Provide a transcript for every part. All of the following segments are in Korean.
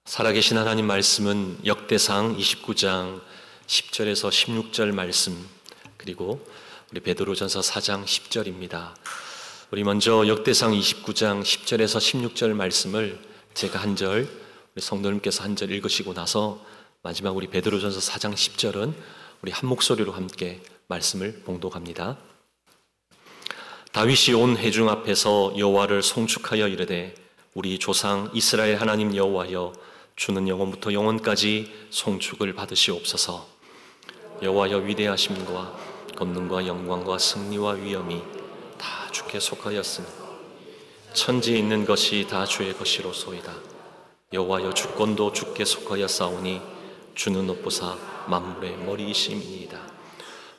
살아계신 하나님 말씀은 역대상 29장 10절에서 16절 말씀, 그리고 우리 베드로전서 4장 10절입니다. 우리 먼저 역대상 29장 10절에서 16절 말씀을 제가 한 절, 우리 성도님께서 한 절 읽으시고 나서 마지막 우리 베드로전서 4장 10절은 우리 한 목소리로 함께 말씀을 봉독합니다. 다윗이 온 회중 앞에서 여호와를 송축하여 이르되 우리 조상 이스라엘 하나님 여호와여, 주는 영원부터 영원까지 송축을 받으시옵소서. 여호와여, 위대하심과 권능과 영광과 승리와 위엄이 다 주께 속하였으니 천지에 있는 것이 다 주의 것이로소이다. 여호와여, 주권도 주께 속하였사오니 주는 높으사 만물의 머리이심이니이다.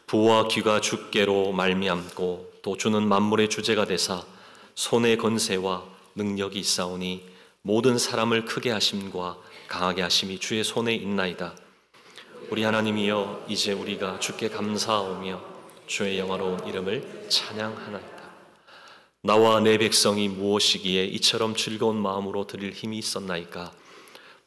부와 귀가 주께로 말미암고 또 주는 만물의 주제가 되사 손의 권세와 능력이 있사오니 모든 사람을 크게 하심과 강하게 하심이 주의 손에 있나이다. 우리 하나님이여, 이제 우리가 주께 감사하오며 주의 영화로운 이름을 찬양하나이다. 나와 내 백성이 무엇이기에 이처럼 즐거운 마음으로 드릴 힘이 있었나이까?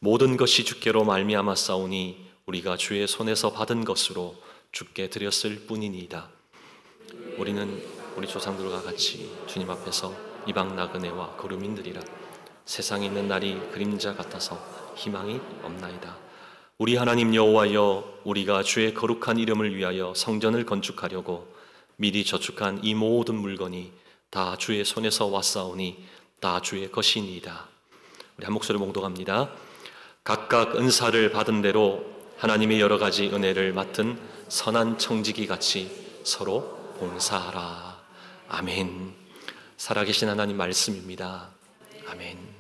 모든 것이 주께로 말미암았사오니 우리가 주의 손에서 받은 것으로 주께 드렸을 뿐이니이다. 우리는 우리 조상들과 같이 주님 앞에서 이방 나그네와 거류민들이라. 세상에 있는 날이 그림자 같아서 희망이 없나이다. 우리 하나님 여호와여, 우리가 주의 거룩한 이름을 위하여 성전을 건축하려고 미리 저축한 이 모든 물건이 다 주의 손에서 왔사오니 다 주의 것이니이다. 우리 한 목소리 봉독합니다. 각각 은사를 받은 대로 하나님의 여러 가지 은혜를 맡은 선한 청지기 같이 서로 봉사하라. 아멘. 살아계신 하나님 말씀입니다. 아멘.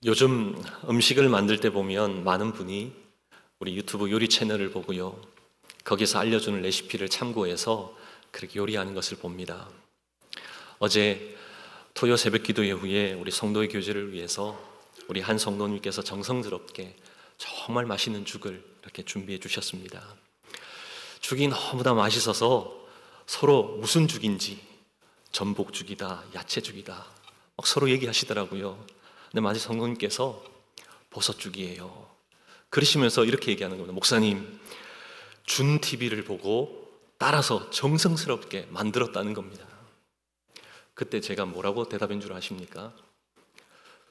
요즘 음식을 만들 때 보면 많은 분이 우리 유튜브 요리 채널을 보고요, 거기서 알려주는 레시피를 참고해서 그렇게 요리하는 것을 봅니다. 어제 토요 새벽 기도 이후에 우리 성도의 교제를 위해서 우리 한 성도님께서 정성스럽게 정말 맛있는 죽을 이렇게 준비해 주셨습니다. 죽이 너무나 맛있어서 서로 무슨 죽인지, 전복죽이다, 야채죽이다 막 서로 얘기하시더라고요. 근데 마치 성도님께서 버섯죽이에요 그러시면서 이렇게 얘기하는 겁니다. 목사님, 준 TV를 보고 따라서 정성스럽게 만들었다는 겁니다. 그때 제가 뭐라고 대답한 줄 아십니까?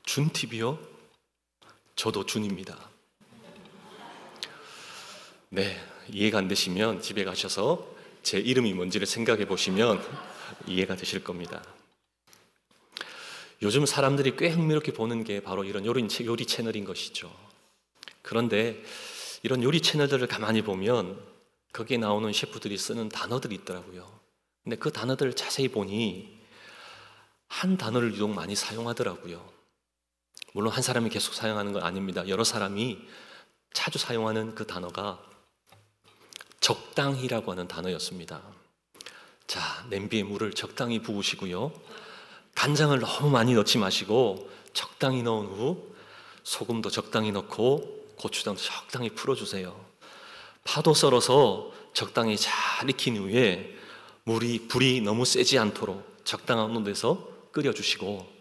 준 TV요? 저도 준입니다. 네, 이해가 안 되시면 집에 가셔서 제 이름이 뭔지를 생각해 보시면 이해가 되실 겁니다. 요즘 사람들이 꽤 흥미롭게 보는 게 바로 이런 요리 채널인 것이죠. 그런데 이런 요리 채널들을 가만히 보면 거기에 나오는 셰프들이 쓰는 단어들이 있더라고요. 근데 그 단어들을 자세히 보니 한 단어를 유독 많이 사용하더라고요. 물론 한 사람이 계속 사용하는 건 아닙니다. 여러 사람이 자주 사용하는 그 단어가 적당히라고 하는 단어였습니다. 자, 냄비에 물을 적당히 부으시고요, 간장을 너무 많이 넣지 마시고 적당히 넣은 후 소금도 적당히 넣고 고추장도 적당히 풀어주세요. 파도 썰어서 적당히 잘 익힌 후에 불이 너무 세지 않도록 적당한 온도에서 끓여주시고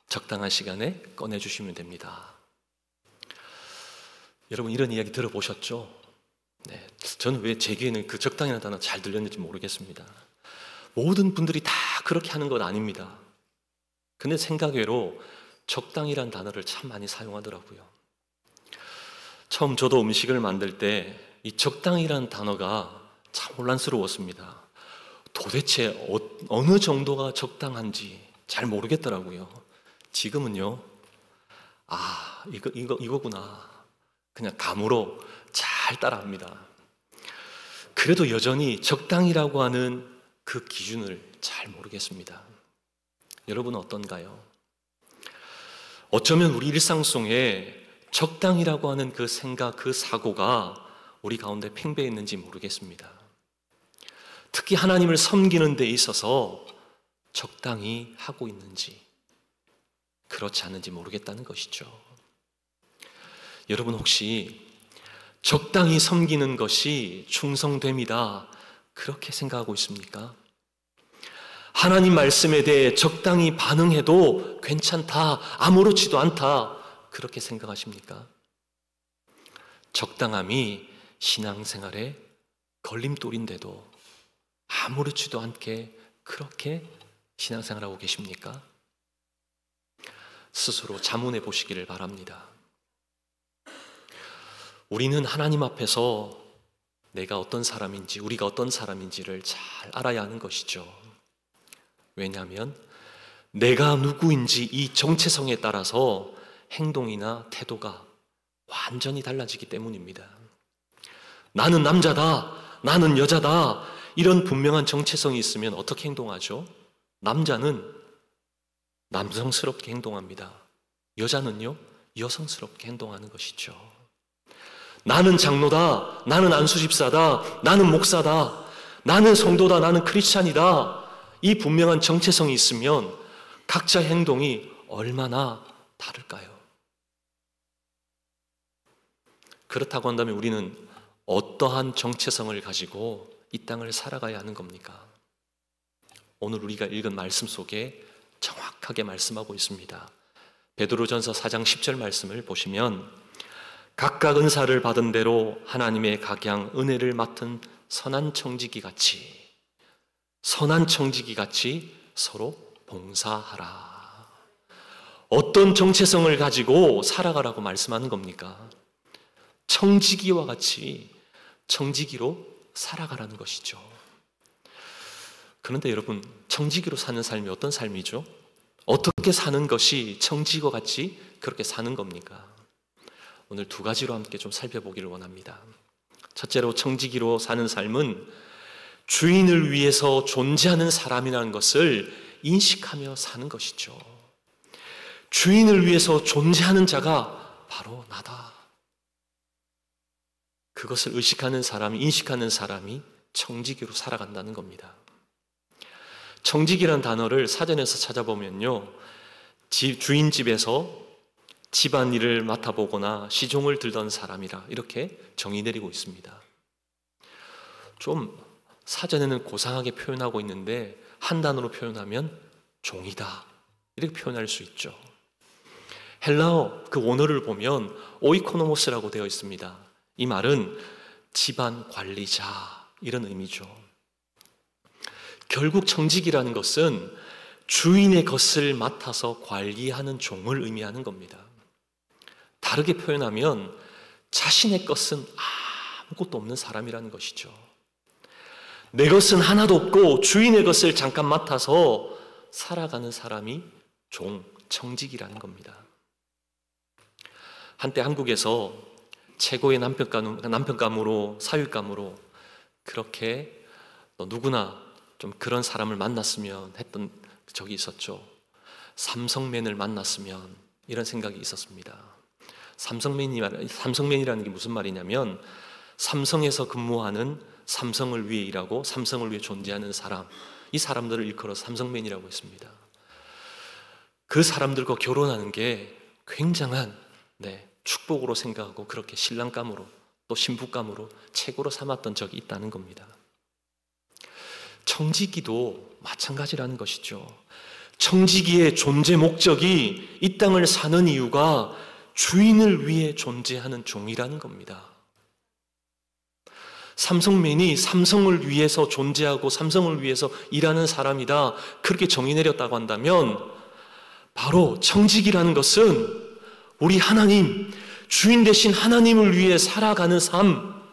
적당한 시간에 꺼내주시면 됩니다. 여러분, 이런 이야기 들어보셨죠? 네, 저는 왜 제게는 그 적당이라는 단어 잘 들렸는지 모르겠습니다. 모든 분들이 다 그렇게 하는 건 아닙니다. 근데 생각외로 적당이라는 단어를 참 많이 사용하더라고요. 처음 저도 음식을 만들 때 이 적당이라는 단어가 참 혼란스러웠습니다. 도대체 어느 정도가 적당한지 잘 모르겠더라고요. 지금은요, 아, 이거구나, 그냥 감으로 잘 따라합니다. 그래도 여전히 적당이라고 하는 그 기준을 잘 모르겠습니다. 여러분은 어떤가요? 어쩌면 우리 일상 속에 적당이라고 하는 그 생각, 그 사고가 우리 가운데 팽배해 있는지 모르겠습니다. 특히 하나님을 섬기는 데 있어서 적당히 하고 있는지, 그렇지 않은지 모르겠다는 것이죠. 여러분, 혹시 적당히 섬기는 것이 충성됨이다, 그렇게 생각하고 있습니까? 하나님 말씀에 대해 적당히 반응해도 괜찮다, 아무렇지도 않다, 그렇게 생각하십니까? 적당함이 신앙생활의 걸림돌인데도 아무렇지도 않게 그렇게 신앙생활하고 계십니까? 스스로 자문해 보시기를 바랍니다. 우리는 하나님 앞에서 내가 어떤 사람인지, 우리가 어떤 사람인지를 잘 알아야 하는 것이죠. 왜냐하면 내가 누구인지 이 정체성에 따라서 행동이나 태도가 완전히 달라지기 때문입니다. 나는 남자다, 나는 여자다, 이런 분명한 정체성이 있으면 어떻게 행동하죠? 남자는 남성스럽게 행동합니다. 여자는요, 여성스럽게 행동하는 것이죠. 나는 장로다, 나는 안수집사다, 나는 목사다, 나는 성도다, 나는 크리스찬이다, 이 분명한 정체성이 있으면 각자의 행동이 얼마나 다를까요? 그렇다고 한다면 우리는 어떠한 정체성을 가지고 이 땅을 살아가야 하는 겁니까? 오늘 우리가 읽은 말씀 속에 정확하게 말씀하고 있습니다. 베드로전서 4장 10절 말씀을 보시면 각각 은사를 받은 대로 하나님의 각양 은혜를 맡은 선한 청지기 같이 서로 봉사하라. 어떤 정체성을 가지고 살아가라고 말씀하는 겁니까? 청지기와 같이 청지기로 살아가라는 것이죠. 그런데 여러분, 청지기로 사는 삶이 어떤 삶이죠? 어떻게 사는 것이 청지기와 같이 그렇게 사는 겁니까? 오늘 두 가지로 함께 좀 살펴보기를 원합니다. 첫째로, 청지기로 사는 삶은 주인을 위해서 존재하는 사람이라는 것을 인식하며 사는 것이죠. 주인을 위해서 존재하는 자가 바로 나다. 그것을 의식하는 사람이, 인식하는 사람이 청지기로 살아간다는 겁니다. 청지기란 단어를 사전에서 찾아보면요, 주인 집에서 집안일을 맡아보거나 시종을 들던 사람이라 이렇게 정의 내리고 있습니다. 좀 사전에는 고상하게 표현하고 있는데 한 단어로 표현하면 종이다, 이렇게 표현할 수 있죠. 헬라어 그 원어를 보면 오이코노모스라고 되어 있습니다. 이 말은 집안 관리자, 이런 의미죠. 결국 청지기라는 것은 주인의 것을 맡아서 관리하는 종을 의미하는 겁니다. 다르게 표현하면 자신의 것은 아무것도 없는 사람이라는 것이죠. 내 것은 하나도 없고 주인의 것을 잠깐 맡아서 살아가는 사람이 청지기라는 겁니다. 한때 한국에서 최고의 남편감으로, 사윗감으로 그렇게 누구나 좀 그런 사람을 만났으면 했던 적이 있었죠. 삼성맨을 만났으면, 이런 생각이 있었습니다. 삼성맨이라는 게 무슨 말이냐면 삼성에서 근무하는, 삼성을 위해 일하고 삼성을 위해 존재하는 사람, 이 사람들을 일컬어서 삼성맨이라고 했습니다. 그 사람들과 결혼하는 게 굉장한 축복으로 생각하고 그렇게 신랑감으로 또 신부감으로 최고로 삼았던 적이 있다는 겁니다. 청지기도 마찬가지라는 것이죠. 청지기의 존재 목적이 이 땅을 사는 이유가 주인을 위해 존재하는 종이라는 겁니다. 삼성맨이 삼성을 위해서 존재하고 삼성을 위해서 일하는 사람이다, 그렇게 정의 내렸다고 한다면 바로 청지기라는 것은 우리 하나님, 주인 되신 하나님을 위해 살아가는 삶,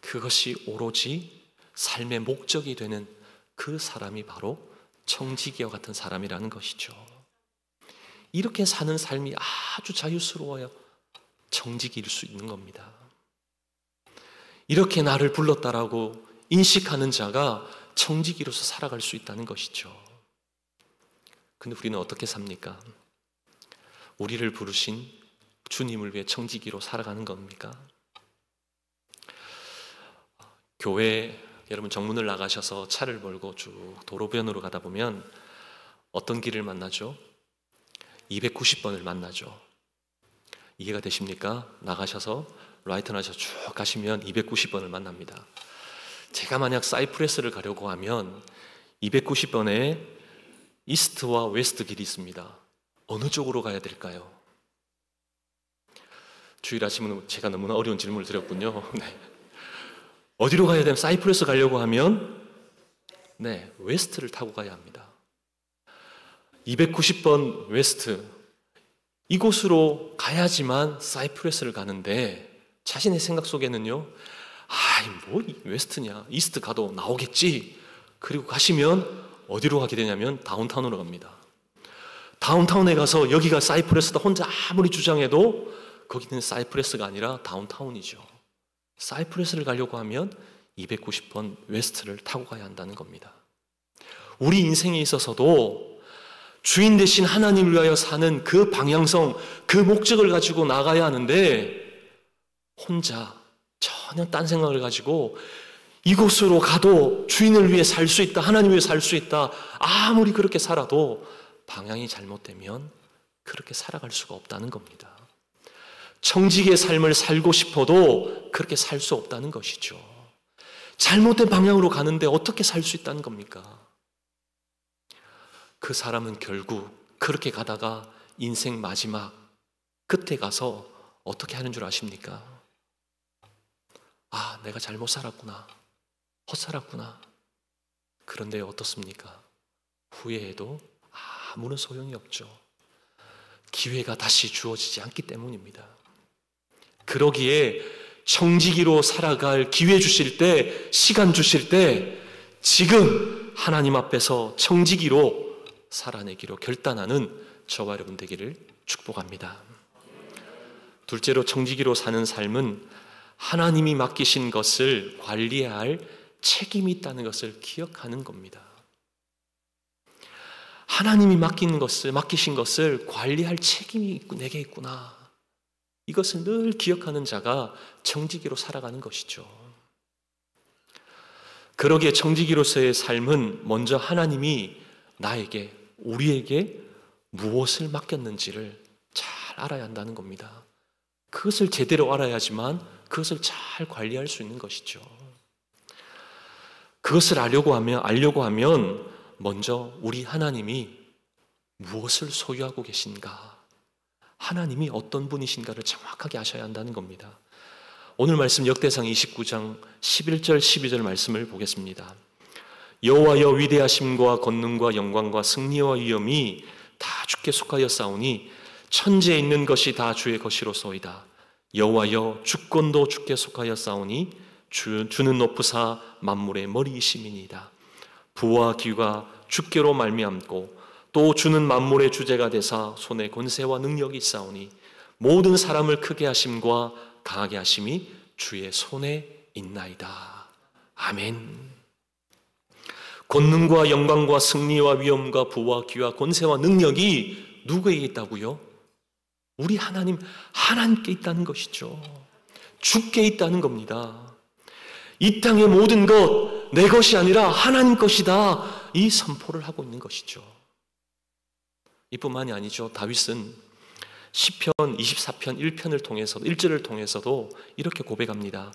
그것이 오로지 삶의 목적이 되는 그 사람이 바로 청지기와 같은 사람이라는 것이죠. 이렇게 사는 삶이 아주 자유스러워야 청지기일 수 있는 겁니다. 이렇게 나를 불렀다라고 인식하는 자가 청지기로서 살아갈 수 있다는 것이죠. 근데 우리는 어떻게 삽니까? 우리를 부르신 주님을 위해 청지기로 살아가는 겁니까? 교회 여러분 정문을 나가셔서 차를 몰고 쭉 도로변으로 가다 보면 어떤 길을 만나죠? 290번을 만나죠. 이해가 되십니까? 나가셔서 라이트 나셔서 쭉 가시면 290번을 만납니다. 제가 만약 사이프레스를 가려고 하면 290번에 이스트와 웨스트 길이 있습니다. 어느 쪽으로 가야 될까요? 주일 아침은 제가 너무나 어려운 질문을 드렸군요. 네. 어디로 가야 되면 사이프러스 가려고 하면 웨스트를 타고 가야 합니다. 290번 웨스트, 이곳으로 가야지만 사이프러스를 가는데 자신의 생각 속에는요, 뭐 웨스트냐, 이스트 가도 나오겠지. 그리고 가시면 어디로 가게 되냐면 다운타운으로 갑니다. 다운타운에 가서 여기가 사이프러스다 혼자 아무리 주장해도 거기는 사이프러스가 아니라 다운타운이죠. 사이프러스를 가려고 하면 290번 웨스트를 타고 가야 한다는 겁니다. 우리 인생에 있어서도 주인 대신 하나님을 위하여 사는 그 방향성, 그 목적을 가지고 나가야 하는데 혼자 전혀 딴 생각을 가지고 이곳으로 가도 주인을 위해 살 수 있다, 하나님 위해 살 수 있다, 아무리 그렇게 살아도 방향이 잘못되면 그렇게 살아갈 수가 없다는 겁니다. 청지기의 삶을 살고 싶어도 그렇게 살 수 없다는 것이죠. 잘못된 방향으로 가는데 어떻게 살 수 있다는 겁니까? 그 사람은 결국 그렇게 가다가 인생 마지막 끝에 가서 어떻게 하는 줄 아십니까? 내가 잘못 살았구나, 헛살았구나. 그런데 어떻습니까? 후회해도 아무런 소용이 없죠. 기회가 다시 주어지지 않기 때문입니다. 그러기에 청지기로 살아갈 기회 주실 때, 시간 주실 때 지금 하나님 앞에서 청지기로 살아내기로 결단하는 저와 여러분 되기를 축복합니다. 둘째로, 청지기로 사는 삶은 하나님이 맡기신 것을 관리해야 할 책임이 있다는 것을 기억하는 겁니다. 하나님이 맡기신 것을 관리할 책임이 내게 있구나. 이것을 늘 기억하는 자가 청지기로 살아가는 것이죠. 그러기에 청지기로서의 삶은 먼저 하나님이 나에게, 우리에게 무엇을 맡겼는지를 잘 알아야 한다는 겁니다. 그것을 제대로 알아야지만 그것을 잘 관리할 수 있는 것이죠. 그것을 알려고 하면 먼저 우리 하나님이 무엇을 소유하고 계신가, 하나님이 어떤 분이신가를 정확하게 아셔야 한다는 겁니다. 오늘 말씀 역대상 29장 11절 12절 말씀을 보겠습니다. 여호와여, 위대하심과 권능과 영광과 승리와 위엄이 다 주께 속하였사오니 천지에 있는 것이 다 주의 것이로소이다. 여호와여, 주권도 주께 속하였사오니 주는 높으사 만물의 머리이심이니이다. 부와 기가 주께로 말미암고 또 주는 만물의 주제가 되사 손에 권세와 능력이 있사오니 모든 사람을 크게 하심과 강하게 하심이 주의 손에 있나이다. 아멘. 권능과 영광과 승리와 위엄과 부와 기와 권세와 능력이 누구에게 있다고요? 우리 하나님께 있다는 것이죠. 주께 있다는 겁니다. 이 땅의 모든 것 내 것이 아니라 하나님 것이다, 이 선포를 하고 있는 것이죠. 이뿐만이 아니죠. 다윗은 시편 24편 1편을 통해서도, 1절을 통해서도 이렇게 고백합니다.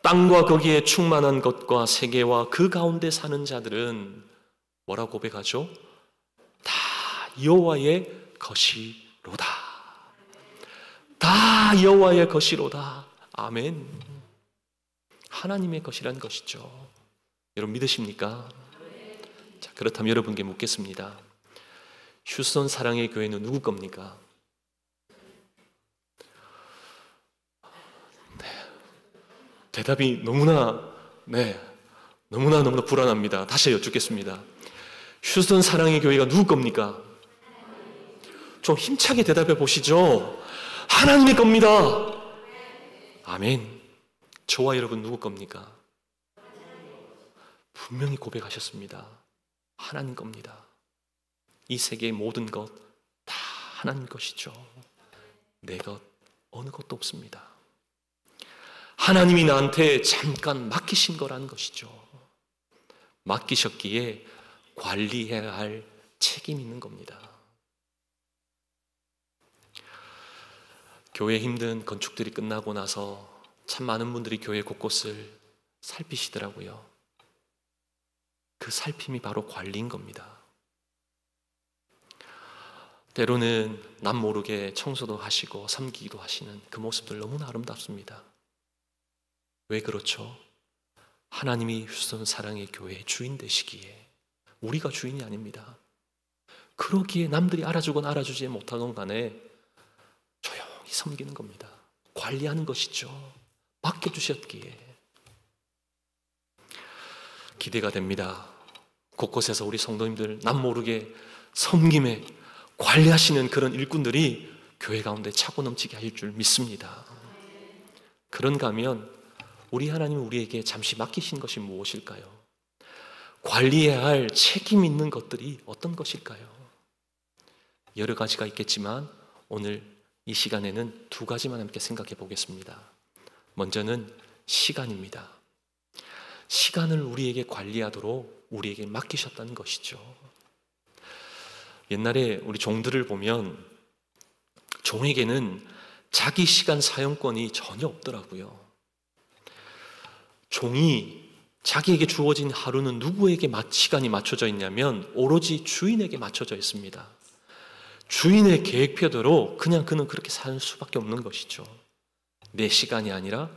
땅과 거기에 충만한 것과 세계와 그 가운데 사는 자들은 뭐라고 고백하죠? 다 여호와의 것이로다. 다 여호와의 것이로다. 아멘. 하나님의 것이라는 것이죠. 여러분 믿으십니까? 자, 그렇다면 여러분께 묻겠습니다. 휴스턴 사랑의 교회는 누구 겁니까? 대답이 너무나 불안합니다. 다시 여쭙겠습니다. 휴스턴 사랑의 교회가 누구 겁니까? 좀 힘차게 대답해 보시죠. 하나님의 겁니다. 아멘. 저와 여러분 누구 겁니까? 분명히 고백하셨습니다. 하나님 겁니다. 이 세계의 모든 것 다 하나님 것이죠. 내 것 어느 것도 없습니다. 하나님이 나한테 잠깐 맡기신 거라는 것이죠. 맡기셨기에 관리해야 할 책임이 있는 겁니다. 교회 힘든 건축들이 끝나고 나서 참 많은 분들이 교회 곳곳을 살피시더라고요. 그 살핌이 바로 관리인 겁니다. 때로는 남 모르게 청소도 하시고 섬기기도 하시는 그 모습들 너무나 아름답습니다. 왜 그렇죠? 하나님이 주신 사랑의 교회의 주인 되시기에, 우리가 주인이 아닙니다. 그러기에 남들이 알아주건 알아주지 못하건 간에 조용히 섬기는 겁니다. 관리하는 것이죠. 맡겨주셨기에. 기대가 됩니다. 곳곳에서 우리 성도님들 남 모르게 섬김에 관리하시는 그런 일꾼들이 교회 가운데 차고 넘치게 하실 줄 믿습니다. 그런가 하면 우리 하나님이 우리에게 잠시 맡기신 것이 무엇일까요? 관리해야 할 책임 있는 것들이 어떤 것일까요? 여러 가지가 있겠지만 오늘 이 시간에는 두 가지만 함께 생각해 보겠습니다. 먼저는 시간입니다. 시간을 우리에게 관리하도록 우리에게 맡기셨다는 것이죠. 옛날에 우리 종들을 보면 종에게는 자기 시간 사용권이 전혀 없더라고요. 종이 자기에게 주어진 하루는 누구에게 시간이 맞춰져 있냐면 오로지 주인에게 맞춰져 있습니다. 주인의 계획표대로 그냥 그는 그렇게 사는 수밖에 없는 것이죠. 내 시간이 아니라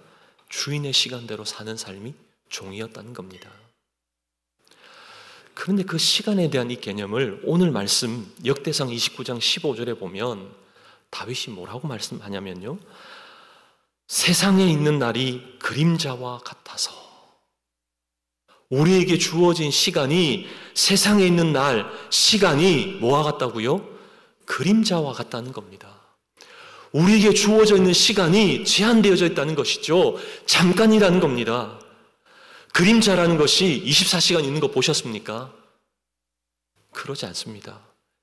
주인의 시간대로 사는 삶이 종이었다는 겁니다. 그런데 그 시간에 대한 이 개념을 오늘 말씀 역대상 29장 15절에 보면 다윗이 뭐라고 말씀하냐면요, 세상에 있는 날이 그림자와 같아서, 우리에게 주어진 시간이 세상에 있는 날 시간이 뭐와 같다고요? 그림자와 같다는 겁니다. 우리에게 주어져 있는 시간이 제한되어져 있다는 것이죠. 잠깐이라는 겁니다. 그림자라는 것이 24시간 있는 거 보셨습니까? 그러지 않습니다.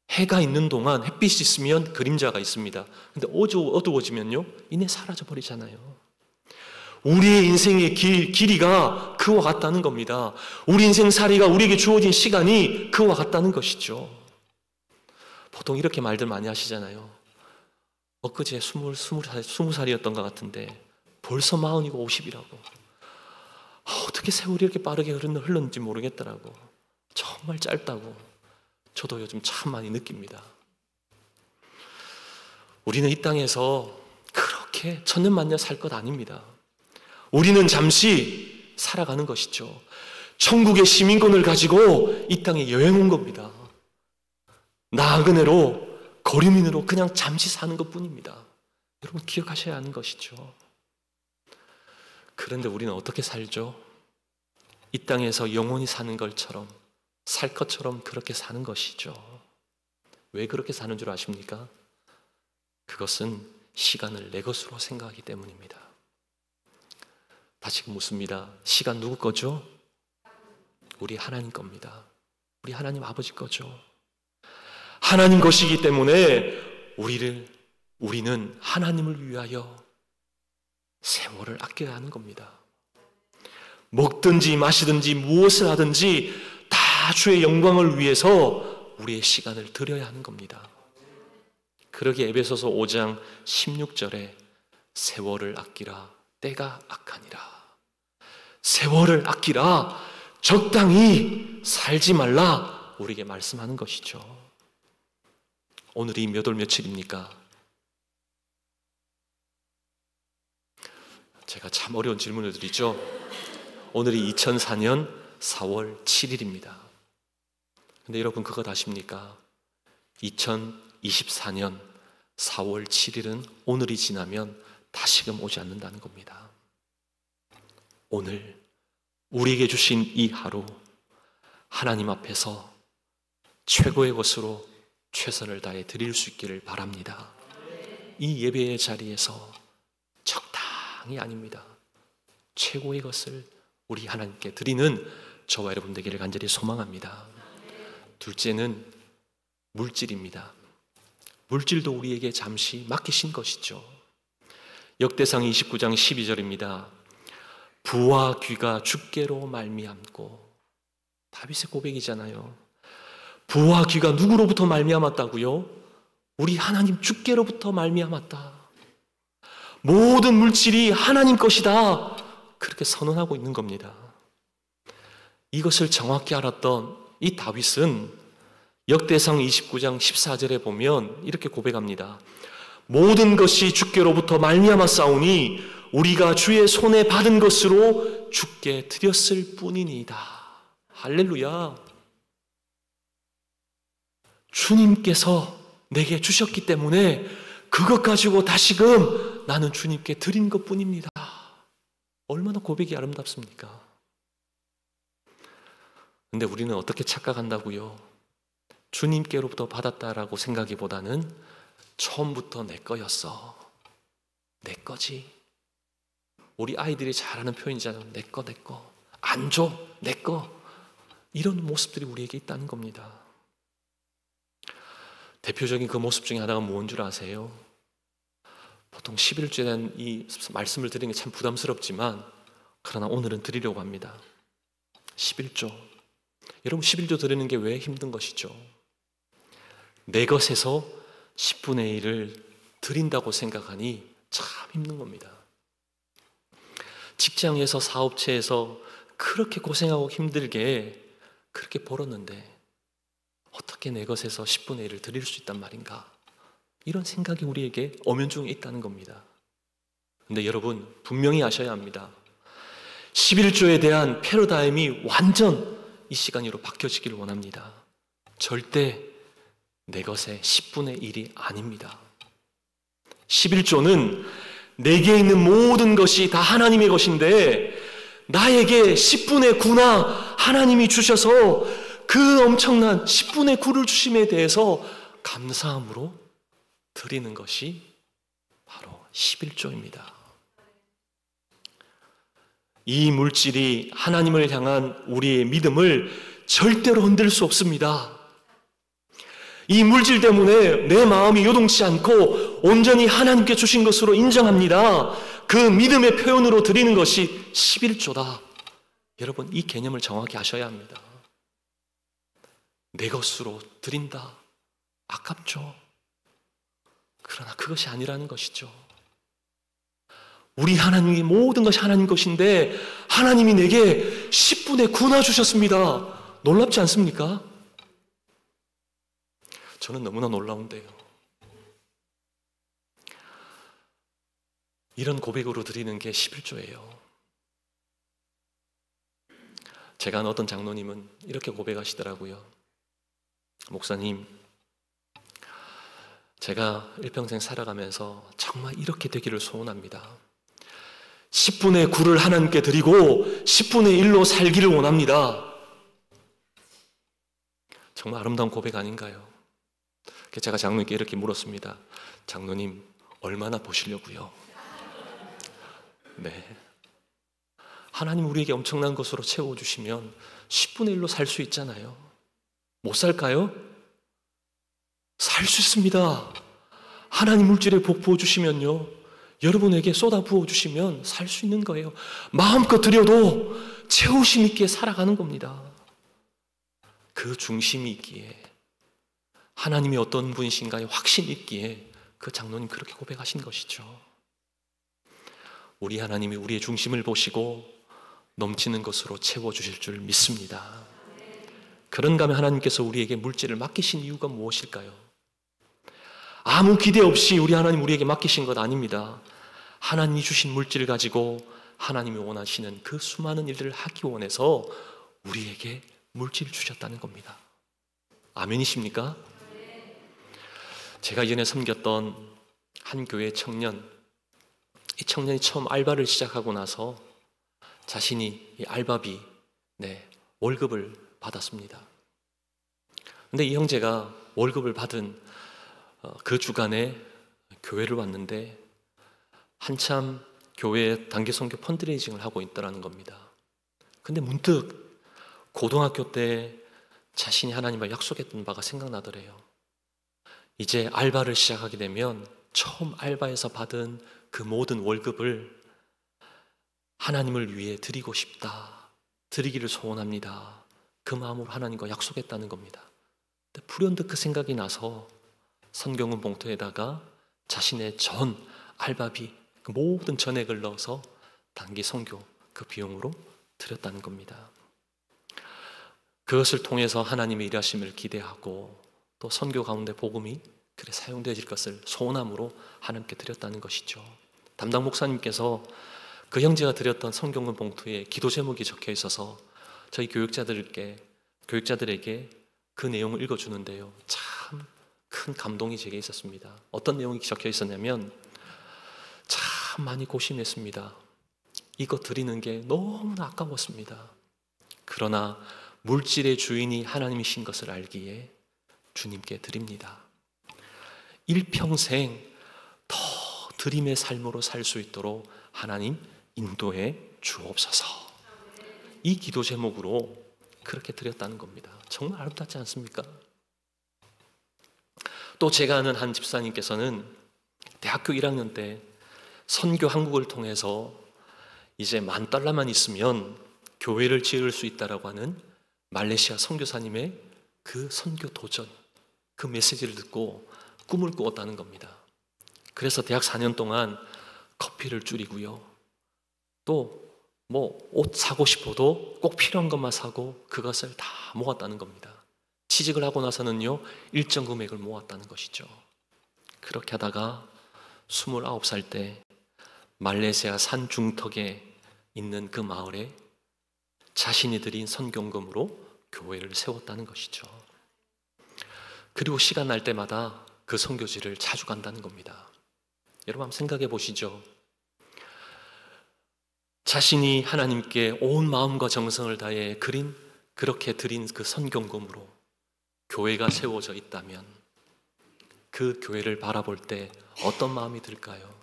해가 있는 동안 햇빛이 있으면 그림자가 있습니다. 근데 어두워지면요, 이내 사라져 버리잖아요. 우리의 인생의 길이가 그와 같다는 겁니다. 우리 인생살이가 우리에게 주어진 시간이 그와 같다는 것이죠. 보통 이렇게 말들 많이 하시잖아요. 엊그제 20살이었던 것 같은데 벌써 40이고 50이라고. 어떻게 세월이 이렇게 빠르게 흘렀는지 모르겠더라고. 정말 짧다고. 저도 요즘 참 많이 느낍니다. 우리는 이 땅에서 그렇게 천년만년 살 것 아닙니다. 우리는 잠시 살아가는 것이죠. 천국의 시민권을 가지고 이 땅에 여행 온 겁니다. 나그네로, 거류민으로 그냥 잠시 사는 것뿐입니다. 여러분 기억하셔야 하는 것이죠. 그런데 우리는 어떻게 살죠? 이 땅에서 영원히 사는 것처럼, 살 것처럼 그렇게 사는 것이죠. 왜 그렇게 사는 줄 아십니까? 그것은 시간을 내 것으로 생각하기 때문입니다. 다시 묻습니다. 시간 누구 거죠? 우리 하나님 겁니다. 우리 하나님 아버지 거죠. 하나님 것이기 때문에 우리는 하나님을 위하여 세월을 아껴야 하는 겁니다. 먹든지 마시든지 무엇을 하든지 다 주의 영광을 위해서 우리의 시간을 드려야 하는 겁니다. 그러기에 에베소서 5장 16절에 세월을 아끼라, 때가 악하니라. 세월을 아끼라, 적당히 살지 말라, 우리에게 말씀하는 것이죠. 오늘이 몇 월 며칠입니까? 제가 참 어려운 질문을 드리죠. 오늘이 2004년 4월 7일입니다. 근데 여러분 그것 아십니까? 2024년 4월 7일은 오늘이 지나면 다시금 오지 않는다는 겁니다. 오늘 우리에게 주신 이 하루, 하나님 앞에서 최고의 것으로 최선을 다해 드릴 수 있기를 바랍니다. 이 예배의 자리에서 적당히 아닙니다. 최고의 것을 우리 하나님께 드리는 저와 여러분 되기를 간절히 소망합니다. 둘째는 물질입니다. 물질도 우리에게 잠시 맡기신 것이죠. 역대상 29장 12절입니다. 부와 귀가 주께로 말미암고, 다윗의 고백이잖아요. 부와 귀가 누구로부터 말미암았다고요? 우리 하나님 주께로부터 말미암았다. 모든 물질이 하나님 것이다. 그렇게 선언하고 있는 겁니다. 이것을 정확히 알았던 이 다윗은 역대상 29장 14절에 보면 이렇게 고백합니다. 모든 것이 주께로부터 말미암아 싸우니 우리가 주의 손에 받은 것으로 주께 드렸을 뿐이니이다. 할렐루야. 주님께서 내게 주셨기 때문에 그것 가지고 다시금 나는 주님께 드린 것뿐입니다. 얼마나 고백이 아름답습니까? 근데 우리는 어떻게 착각한다고요? 주님께로부터 받았다라고 생각하기보다는 처음부터 내 거였어. 내 거지. 우리 아이들이 잘하는 표현이잖아요. 내 거, 내 거. 안 줘, 내 거. 이런 모습들이 우리에게 있다는 겁니다. 대표적인 그 모습 중에 하나가 뭔 줄 아세요? 보통 11조에 대한 이 말씀을 드리는 게 참 부담스럽지만 그러나 오늘은 드리려고 합니다. 11조. 여러분 11조 드리는 게 왜 힘든 것이죠? 내 것에서 10분의 1을 드린다고 생각하니 참 힘든 겁니다. 직장에서 사업체에서 그렇게 고생하고 힘들게 그렇게 벌었는데 어떻게 내 것에서 10분의 1을 드릴 수 있단 말인가? 이런 생각이 우리에게 엄연중에 있다는 겁니다. 근데 여러분 분명히 아셔야 합니다. 11조에 대한 패러다임이 완전 이 시간으로 바뀌어지기를 원합니다. 절대 내 것의 10분의 1이 아닙니다. 11조는 내게 있는 모든 것이 다 하나님의 것인데 나에게 10분의 9나 하나님이 주셔서 그 엄청난 10분의 9를 주심에 대해서 감사함으로 드리는 것이 바로 11조입니다. 이 물질이 하나님을 향한 우리의 믿음을 절대로 흔들 수 없습니다. 이 물질 때문에 내 마음이 요동치 않고 온전히 하나님께 주신 것으로 인정합니다. 그 믿음의 표현으로 드리는 것이 11조다. 여러분 이 개념을 정확히 아셔야 합니다. 내 것으로 드린다. 아깝죠. 그러나 그것이 아니라는 것이죠. 우리 하나님이 모든 것이 하나님 것인데 하나님이 내게 10분의 9나 주셨습니다. 놀랍지 않습니까? 저는 너무나 놀라운데요. 이런 고백으로 드리는 게 11조예요. 제가 아는 어떤 장로님은 이렇게 고백하시더라고요. 목사님, 제가 일평생 살아가면서 정말 이렇게 되기를 소원합니다. 10분의 9를 하나님께 드리고 10분의 1로 살기를 원합니다. 정말 아름다운 고백 아닌가요? 제가 장로님께 이렇게 물었습니다. 장로님, 얼마나 보시려고요? 네. 하나님 우리에게 엄청난 것으로 채워주시면 10분의 1로 살 수 있잖아요. 못 살까요? 살 수 있습니다. 하나님 물질에 복 부어주시면요, 여러분에게 쏟아 부어주시면 살 수 있는 거예요. 마음껏 드려도 채우심 있게 살아가는 겁니다. 그 중심이 있기에, 하나님이 어떤 분이신가에 확신이 있기에 그 장로님 그렇게 고백하신 것이죠. 우리 하나님이 우리의 중심을 보시고 넘치는 것으로 채워주실 줄 믿습니다. 그런가 하면 하나님께서 우리에게 물질을 맡기신 이유가 무엇일까요? 아무 기대 없이 우리 하나님 우리에게 맡기신 것 아닙니다. 하나님이 주신 물질을 가지고 하나님이 원하시는 그 수많은 일들을 하기 원해서 우리에게 물질을 주셨다는 겁니다. 아멘이십니까? 제가 이전에 섬겼던 한 교회 청년, 이 청년이 처음 알바를 시작하고 나서 자신이 이 알바비, 월급을 받았습니다. 근데 이 형제가 월급을 받은 그 주간에 교회를 왔는데 한참 교회에 단기 선교 펀드레이징을 하고 있더라는 겁니다. 근데 문득 고등학교 때 자신이 하나님과 약속했던 바가 생각나더래요. 이제 알바를 시작하게 되면 처음 알바에서 받은 그 모든 월급을 하나님을 위해 드리고 싶다, 드리기를 소원합니다. 그 마음으로 하나님과 약속했다는 겁니다. 근데 불현듯 그 생각이 나서 선경은 봉투에다가 자신의 전 알바비 그 모든 전액을 넣어서 단기 선교 그 비용으로 드렸다는 겁니다. 그것을 통해서 하나님의 일하심을 기대하고 또 선교 가운데 복음이 그래 사용되어질 것을 소원함으로 하나님께 드렸다는 것이죠. 담당 목사님께서 그 형제가 드렸던 성경문 봉투에 기도 제목이 적혀 있어서 저희 교육자들에게 그 내용을 읽어주는데요, 참 큰 감동이 제게 있었습니다. 어떤 내용이 적혀 있었냐면, 참 많이 고심했습니다. 이거 드리는 게 너무나 아까웠습니다. 그러나 물질의 주인이 하나님이신 것을 알기에 주님께 드립니다. 일평생 더 드림의 삶으로 살 수 있도록 하나님 인도해 주옵소서. 이 기도 제목으로 그렇게 드렸다는 겁니다. 정말 아름답지 않습니까? 또 제가 아는 한 집사님께서는 대학교 1학년 때 선교 한국을 통해서 이제 $10,000만 있으면 교회를 지을 수 있다라고 하는 말레이시아 선교사님의 그 선교 도전, 그 메시지를 듣고 꿈을 꾸었다는 겁니다. 그래서 대학 4년 동안 커피를 줄이고요, 또 옷 사고 싶어도 꼭 필요한 것만 사고 그것을 다 모았다는 겁니다. 취직을 하고 나서는요, 일정 금액을 모았다는 것이죠. 그렇게 하다가 29살 때 말레이시아 산 중턱에 있는 그 마을에 자신이 드린 선경금으로 교회를 세웠다는 것이죠. 그리고 시간 날 때마다 그 선교지를 자주 간다는 겁니다. 여러분 한번 생각해 보시죠. 자신이 하나님께 온 마음과 정성을 다해 그렇게 드린 그 선경금으로 교회가 세워져 있다면 그 교회를 바라볼 때 어떤 마음이 들까요?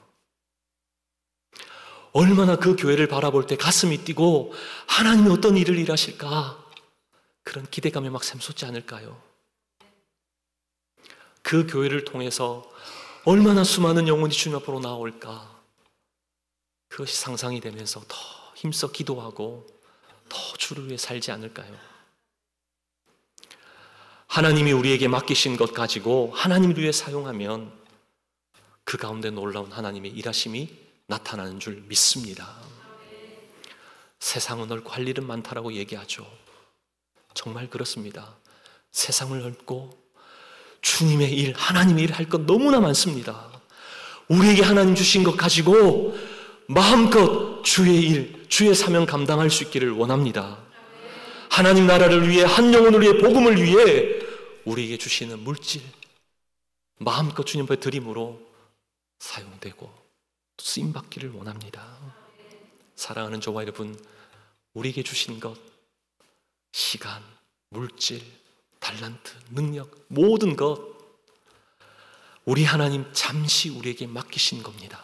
얼마나 그 교회를 바라볼 때 가슴이 뛰고 하나님이 어떤 일을 일하실까, 그런 기대감이 막 샘솟지 않을까요? 그 교회를 통해서 얼마나 수많은 영혼이 주님 앞으로 나올까, 그것이 상상이 되면서 더 힘써 기도하고 더 주를 위해 살지 않을까요? 하나님이 우리에게 맡기신 것 가지고 하나님을 위해 사용하면 그 가운데 놀라운 하나님의 일하심이 나타나는 줄 믿습니다. 세상은 넓고 할 일은 많다라고 얘기하죠. 정말 그렇습니다. 세상을 넓고 주님의 일, 하나님의 일을 할 것 너무나 많습니다. 우리에게 하나님 주신 것 가지고 마음껏 주의 일, 주의 사명 감당할 수 있기를 원합니다. 하나님 나라를 위해, 한 영혼을 위해, 복음을 위해 우리에게 주시는 물질 마음껏 주님 앞에 드림으로 사용되고 쓰임받기를 원합니다. 사랑하는 저와 여러분, 우리에게 주신 것, 시간, 물질, 달란트, 능력, 모든 것 우리 하나님 잠시 우리에게 맡기신 겁니다.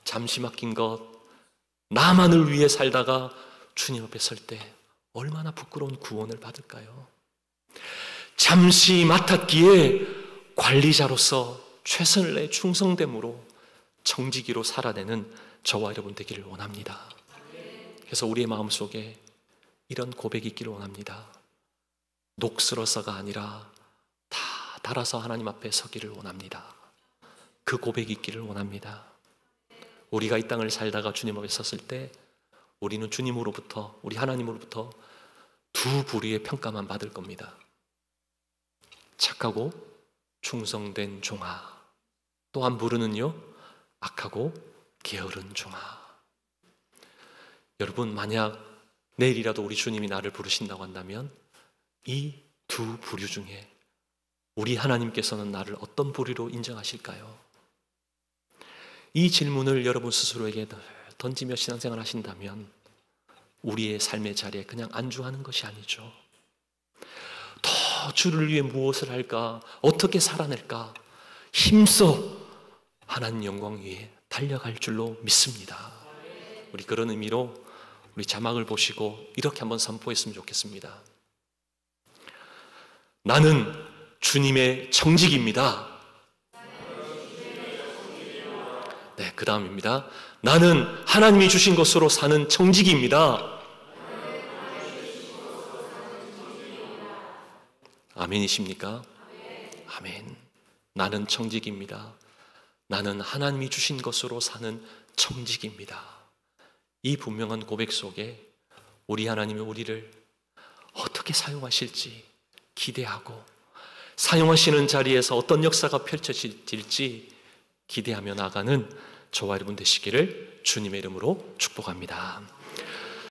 잠시 맡긴 것, 나만을 위해 살다가 주님 앞에 설 때 얼마나 부끄러운 구원을 받을까요? 잠시 맡았기에 관리자로서 최선을 내 충성됨으로 정직이로 살아내는 저와 여러분 되기를 원합니다. 그래서 우리의 마음속에 이런 고백이 있기를 원합니다. 녹슬어서가 아니라 다 달아서 하나님 앞에 서기를 원합니다. 그 고백이 있기를 원합니다. 우리가 이 땅을 살다가 주님 앞에 섰을 때 우리는 주님으로부터, 우리 하나님으로부터 두 부류의 평가만 받을 겁니다. 착하고 충성된 종아, 또 한 부류는요, 악하고 게으른 종아. 여러분, 만약 내일이라도 우리 주님이 나를 부르신다고 한다면 이 두 부류 중에 우리 하나님께서는 나를 어떤 부류로 인정하실까요? 이 질문을 여러분 스스로에게 던지며 신앙생활 하신다면 우리의 삶의 자리에 그냥 안주하는 것이 아니죠. 더 주를 위해 무엇을 할까, 어떻게 살아낼까 힘써 하나님 영광 위에 달려갈 줄로 믿습니다. 우리 그런 의미로 우리 자막을 보시고 이렇게 한번 선포했으면 좋겠습니다. 나는 주님의 정직입니다. 네, 그 다음입니다. 나는 하나님이 주신 것으로 사는 정직입니다. 아멘이십니까? 아멘. 나는 정직입니다. 나는 하나님이 주신 것으로 사는 정직입니다. 이 분명한 고백 속에 우리 하나님이 우리를 어떻게 사용하실지 기대하고 사용하시는 자리에서 어떤 역사가 펼쳐질지 기대하며 나가는 저와 여러분 되시기를 주님의 이름으로 축복합니다.